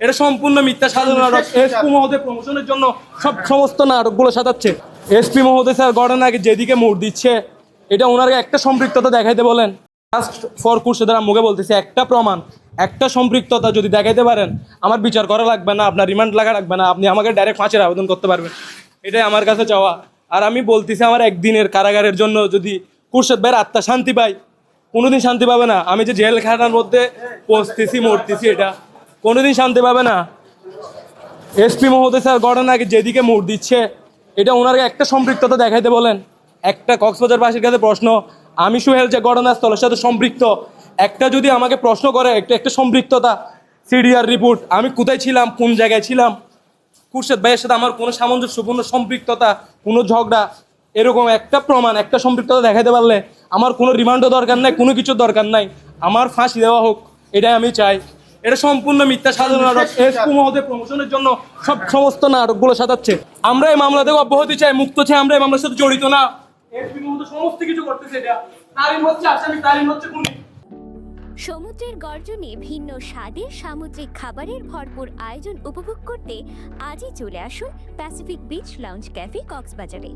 এটা সম্পূর্ণ মিথ্যা সাজানো নাটক। এসপি মহোদয় প্রমোশনের জন্য সমস্ত নাটকগুলো সাজাচ্ছে। এসপি মহোদয় স্যার ঘটনাকে যেদিকে মোড় দিচ্ছে, এটা ওনার একটা সম্পৃক্ততা দেখাইতে বলেন। জাস্ট ফর খুরশেদের আম্মুকে বলতেছি, একটা প্রমাণ, একটা সম্পৃক্ততা যদি দেখাইতে পারেন, আমার বিচার করা লাগবে না, আপনার রিমান্ড লাগা লাগবে না, আপনি আমাকে ডাইরেক্ট ফাঁসির আবেদন করতে পারবেন। এটাই আমার কাছে চাওয়া। আর আমি বলতেছি, আমার একদিনের কারাগারের জন্য যদি খুরশেদ ভাইয়ের আত্মা শান্তি পাই, কোনোদিন শান্তি পাবে না। আমি যে জেলখানার মধ্যে পৌঁছতেছি, মরতেছি, এটা কোনোদিন শান্তি পাবে না। এসপি মহোদয় স্যার ঘটনাকে যেদিকে মোড় দিচ্ছে, এটা ওনার একটা সম্পৃক্ততা দেখাইতে বলেন। একটা কক্সবাজারবাসীর কাছে প্রশ্ন, আমি সোহেল যে ঘটনাস্থলের সাথে সম্পৃক্ত, একটা যদি আমাকে প্রশ্ন করে, একটা সম্পৃক্ততা, সিডিআর রিপোর্ট, আমি কোথায় ছিলাম, কোন জায়গায় ছিলাম, খুরশেদ ভাইয়ের সাথে আমার কোনো সামঞ্জস্যপূর্ণ সম্পৃক্ততা, কোনো ঝগড়া, এরকম একটা প্রমাণ, একটা সম্পৃক্ততা দেখাতে পারলে আমার কোনো রিমান্ডও দরকার নাই, কোনো কিছুর দরকার নাই, আমার ফাঁসি দেওয়া হোক, এটাই আমি চাই। এটা সম্পূর্ণ মিথ্যা সাজানো নাটক। এসপি মহোদয় প্রমোশনের জন্য সমস্ত নাটকগুলো সাজাচ্ছে। আমরা এই মামলা থেকে অব্যাহতি চাই, মুক্ত চাই, আমরা এই মামলার সাথে জড়িত না। এসপি মহোদয় সমস্ত কিছু করতেছে, এটা তারিন হচ্ছে আসামি, তারিন হচ্ছে খুনি। সমুদ্রের গর্জনে ভিন্ন স্বাদের সামুদ্রিক খাবারের ভরপুর আয়োজন উপভোগ করতে আজই চলে আসুন প্যাসিফিক বিচ লাউঞ্জ ক্যাফে কক্সবাজারে।